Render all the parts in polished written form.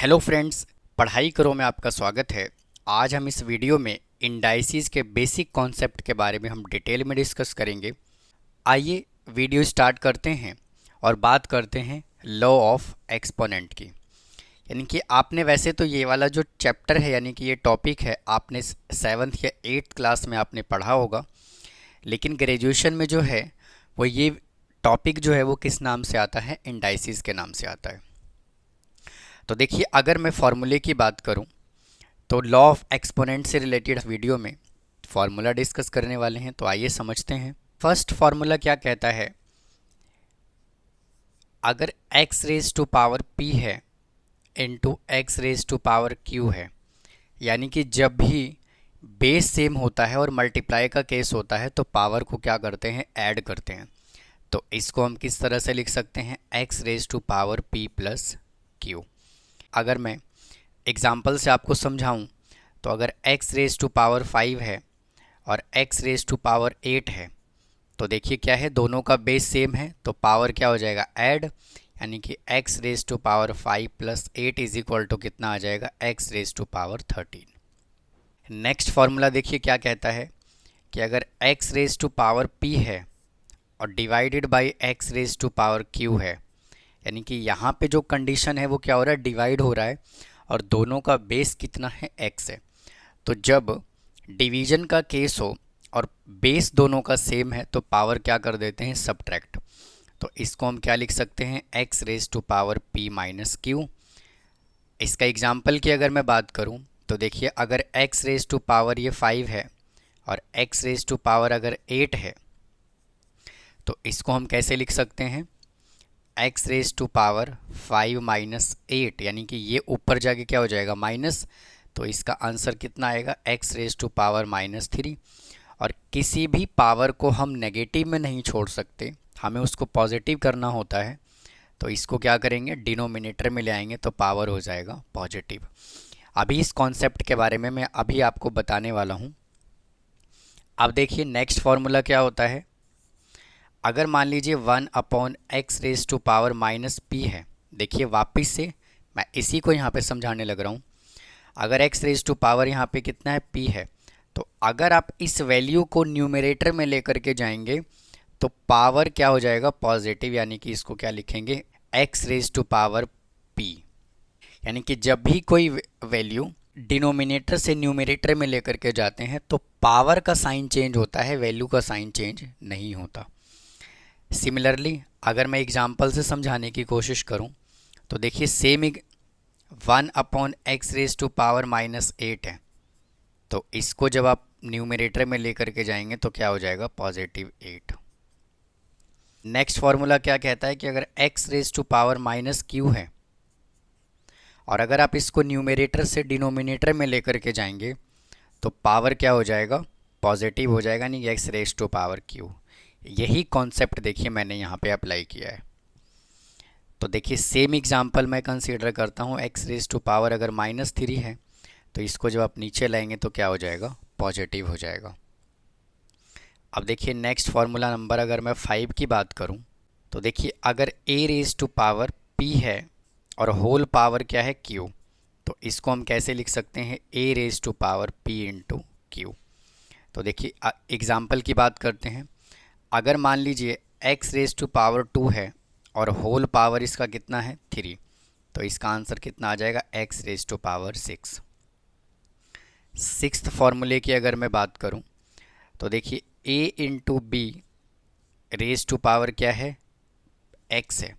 Hello friends, पढ़ाई करो में आपका स्वागत है। आज हम इस वीडियो में इंडाइसिस के बेसिक कॉन्सेप्ट के बारे में हम डिटेल में डिस्कस करेंगे। आइए वीडियो स्टार्ट करते हैं और बात करते हैं लॉ ऑफ एक्सपोनेंट की। यानी कि आपने वैसे तो ये वाला जो चैप्टर है यानी कि ये टॉपिक है आपने 7th या 8th क्लास में आपने पढ़ा होगा, लेकिन ग्रेजुएशन में जो है वो ये टॉपिक जो है वो किस नाम से आता है? इंडाइसिस के नाम से आता है। तो देखिए, अगर मैं फॉर्मूले की बात करूं तो लॉ ऑफ एक्सपोनेंट से रिलेटेड वीडियो में फॉर्मूला डिस्कस करने वाले हैं। तो आइए समझते हैं। फर्स्ट फॉर्मूला क्या कहता है? अगर x raise to power p है into X raise to power q है, यानी कि जब भी बेस सेम होता है और मल्टीप्लाई का केस होता है तो पावर को क्या करते हैं? ऐड करते हैं। तो इसको हम किस तरह से लिख सकते हैं? x raise to power p plus q। अगर मैं एग्जाम्पल से आपको समझाऊं तो अगर x रेज टू पावर 5 है और x रेज टू पावर 8 है, तो देखिए क्या है, दोनों का बेस सेम है तो पावर क्या हो जाएगा? ऐड। यानी कि x raise to power 5 plus 8 is equal to कितना आ जाएगा? x raise to power 13। Next formula देखिए क्या कहता है कि अगर x raise to power p है और divided by x raise to power q है, यानी कि यहाँ पे जो कंडीशन है वो क्या हो रहा है? डिवाइड हो रहा है और दोनों का बेस कितना है? x है। तो जब डिवीजन का केस हो और बेस दोनों का सेम है तो पावर क्या कर देते हैं? सब्ट्रैक्ट। तो इसको हम क्या लिख सकते हैं? x raise to power p minus q। इसका एग्जाम्पल की अगर मैं बात करूं तो देखिए, अगर x रेज टू पावर ये 5 है और x रेज टू पावर अगर 8 है, तो इसको हम कैसे लिख सकते हैं? x raise to power 5 minus 8, यानी कि ये ऊपर जाके क्या हो जाएगा? माइनस। तो इसका आंसर कितना आएगा? x raise to power minus 3। और किसी भी पावर को हम नेगेटिव में नहीं छोड़ सकते, हमें उसको पॉजिटिव करना होता है। तो इसको क्या करेंगे? डिनोमिनेटर में ले आएंगे तो पावर हो जाएगा पॉजिटिव। अभी इस कॉन्सेप्ट के बारे में मैं अभी आपको बताने वाला हूँ। अब देखिए नेक्स्ट फॉर्मूला क्या होता है। अगर मान लीजिए 1/x raise to power minus p है, देखिए वापस से मैं इसी को यहाँ पे समझाने लग रहा हूँ। अगर x रेज टू पावर यहाँ पे कितना है? p है। तो अगर आप इस वैल्यू को न्यूमरेटर में लेकर के जाएंगे तो पावर क्या हो जाएगा? पॉजिटिव। यानी कि इसको क्या लिखेंगे? x raise to power p। यानी कि जब भी कोई वैल्यू डिनोमिनेटर से न्यूमरेटर में लेकर के जाते हैं तो पावर का साइन चेंज होता है, वैल्यू का साइन चेंज नहीं होता। सिमिलरली अगर मैं एग्जाम्पल से समझाने की कोशिश करूं तो देखिए same 1/x raise to power minus 8 है। तो इसको जब आप न्यूमरेटर में लेकर के जाएंगे तो क्या हो जाएगा? पॉजिटिव 8। नेक्स्ट फॉर्मूला क्या कहता है कि अगर x raise to power minus q है और अगर आप इसको न्यूमरेटर से डिनोमिनेटर में लेकर के जाएंगे तो पावर क्या हो जाएगा? पॉजिटिव हो जाएगा, नहीं x raise to power q। यही कॉन्सेप्ट देखिए मैंने यहाँ पे अप्लाई किया है। तो देखिए सेम एग्जांपल मैं कंसीडर करता हूँ। x रेज टू पावर अगर माइनस 3 है तो इसको जब आप नीचे लाएंगे तो क्या हो जाएगा? पॉजिटिव हो जाएगा। अब देखिए नेक्स्ट फार्मूला नंबर अगर मैं 5 की बात करूँ तो देखिए, अगर a raise to power p है और होल पावर क्या है? q, तो इसको हम कैसे लिख सकते हैं? a raise to power p इंटू q। तो देखिए एग्जाम्पल की बात करते हैं। अगर मान लीजिए x रेज टू पावर 2 है और होल पावर इसका कितना है? 3, तो इसका आंसर कितना आ जाएगा? x raise to power 6। Sixth फॉर्मूले की अगर मैं बात करूं तो देखिए a into B raise to power क्या है? x है।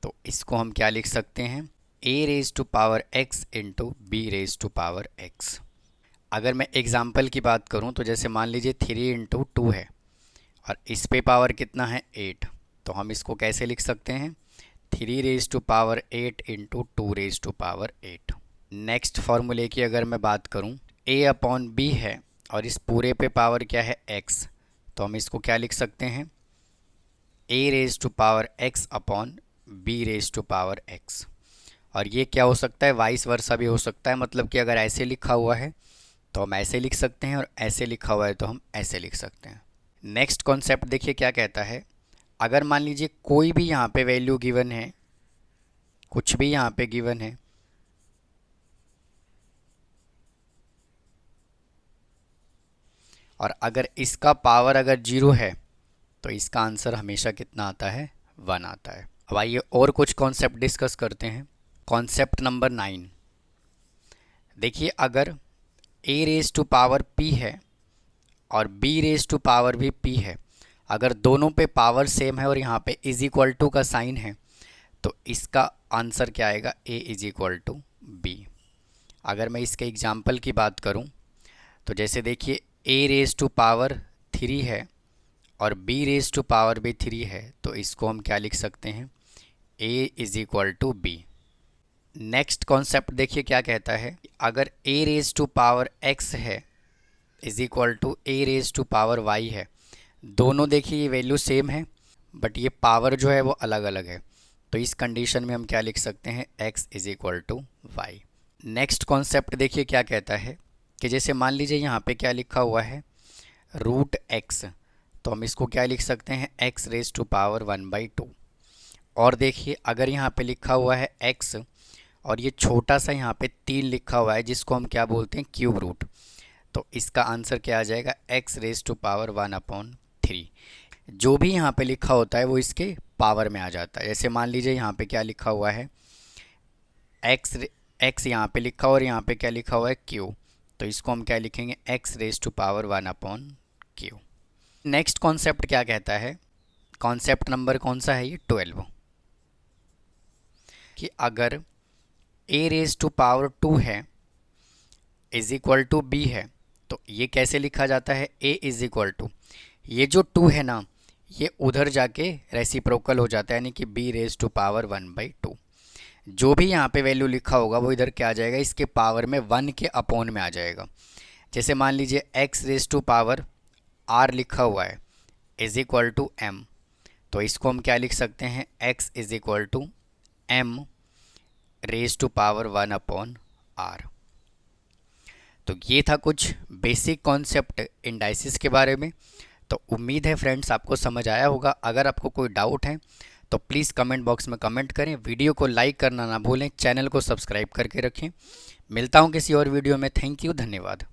तो इसको हम क्या लिख सकते हैं? a raise to power x into B raise to power x। अगर मैं एग्जाम्पल की बात करूं तो जैसे मान लीजिए 3 इंटू 2 है और इस पे पावर कितना है? 8। तो हम इसको कैसे लिख सकते हैं? 3 रेज टू पावर 8 इंटू 2 रेज टू पावर 8। नेक्स्ट फार्मूले की अगर मैं बात करूं, a अपॉन बी है और इस पूरे पे पावर क्या है? x। तो हम इसको क्या लिख सकते हैं? a raise to power x अपॉन b raise to power x। और ये क्या हो सकता है? वाइस वर्सा भी हो सकता है। मतलब कि अगर ऐसे लिखा हुआ है तो हम ऐसे लिख सकते हैं और ऐसे लिखा हुआ है तो हम ऐसे लिख सकते हैं। नेक्स्ट कॉन्सेप्ट देखिए क्या कहता है। अगर मान लीजिए कोई भी यहाँ पे वैल्यू गिवन है, कुछ भी यहाँ पे गिवन है, और अगर इसका पावर अगर 0 है तो इसका आंसर हमेशा कितना आता है, 1 आता है। अब आइए और कुछ कॉन्सेप्ट डिस्कस करते हैं। कॉन्सेप्ट नंबर 9, देखिए अगर a raise to power p है और b रेज टू पावर भी p है, अगर दोनों पे पावर सेम है और यहाँ पे इज इक्वल टू का साइन है तो इसका आंसर क्या आएगा, a is equal to b। अगर मैं इसके एग्जाम्पल की बात करूँ तो जैसे देखिए a रेज टू पावर 3 है और b रेज टू पावर भी 3 है, तो इसको हम क्या लिख सकते हैं, a is equal to b। Next concept देखिए क्या कहता है, अगर a raise to power x है is equal to a raise to power y है, दोनों देखिए ये वैल्यू सेम है बट ये पावर जो है वो अलग अलग है, तो इस कंडीशन में हम क्या लिख सकते हैं, x is equal to y। Next concept देखिए क्या कहता है कि जैसे मान लीजिए यहाँ पे क्या लिखा हुआ है, रूट x, तो हम इसको क्या लिख सकते हैं, x रेज टू पावर 1/2। और देखिए अगर यहाँ पे लिखा हुआ है x और ये छोटा सा यहाँ पे 3 लिखा हुआ है जिसको हम क्या बोलते हैं, क्यूब रूट, तो इसका आंसर क्या आ जाएगा, x रेज टू पावर 1/3। जो भी यहाँ पे लिखा होता है वो इसके पावर में आ जाता है। जैसे मान लीजिए यहाँ पे क्या लिखा हुआ है, x यहाँ पे लिखा हुआ और यहाँ पे क्या लिखा हुआ है, q, तो इसको हम क्या लिखेंगे, x raise to power 1/q। Next concept क्या कहता है, कॉन्सेप्ट नंबर कौन सा है ये, 12, कि अगर a रेज टू पावर 2 है इज इक्वल टू b है, तो ये कैसे लिखा जाता है, a इज इक्वल टू, ये जो 2 है ना ये उधर जाके रेसिप्रोकल हो जाता है, यानी कि b रेज टू पावर 1/2। जो भी यहाँ पे वैल्यू लिखा होगा वो इधर क्या आ जाएगा, इसके पावर में 1 के अपॉन में आ जाएगा। जैसे मान लीजिए x raise to power r लिखा हुआ है इज इक्वल टू m, तो इसको हम क्या लिख सकते हैं, x is equal to m raise to power 1/r। तो ये था कुछ बेसिक कॉन्सेप्ट इंडाइसिस के बारे में। तो उम्मीद है फ्रेंड्स आपको समझ आया होगा। अगर आपको कोई डाउट है तो प्लीज़ कमेंट बॉक्स में कमेंट करें, वीडियो को लाइक करना ना भूलें, चैनल को सब्सक्राइब करके रखें। मिलता हूँ किसी और वीडियो में। थैंक यू, धन्यवाद।